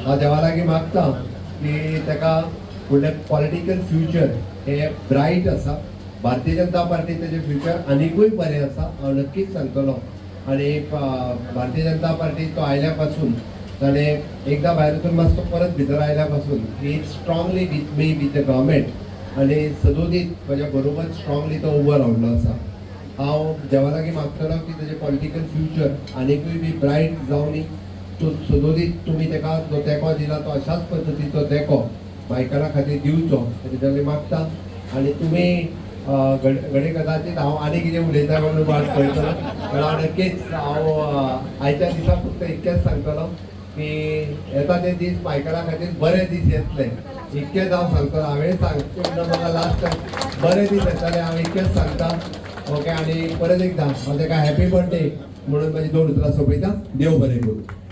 हांव देवा लागीं मागता की ताका फुडलें पॉलिटिकल फ्युचर हे ब्रायट आसा. भारतीय जनता पार्टी तेजें फ्युचर आनिकूय बरें आसा, हांव नक्कीच सांगतलो. आनी भारतीय जनता पार्टी तो आयल्या पासून ताणें एकदां भायर वचून मातसो परत भितर आयल्या पासून ही स्ट्रॉंगली विथ मी विथ द गव्हर्मेंट आनी सदोदीत म्हज्या बरोबर स्ट्रॉंगली तो उबो रावल्लो आसा. हांव देवा लागीं मागतलो की तेजें पॉलिटिकल फ्युचर आनिकूय बी ब्रायट जावनी. सदोदीत तुमी ताका जो तेंको दिला तो अशाच पद्दतीचो तेंको गोंयकारा खातीर दिवचो तेजे लागीं मागता. आनी तुमी घडये कदाचित हांव आनी कितें उलयता म्हणून वाट पळयतलो, पण हांव नक्कीच आयच्या दिसा फक्त इतकेंच सांगतलो की येता ते दीस गोंयकारा खातीर बरे दीस येतले, इतकेंच हांव सांगतलो. हांवें सांगचें म्हाका लास्ट बरे दीस येतले, हांव इतकेंच सांगता. ओके, आनी परत एकदां हांव ताका हॅपी बर्थडे म्हणून म्हाजी 2 उतरां सोंपयता. देव बरें करूं.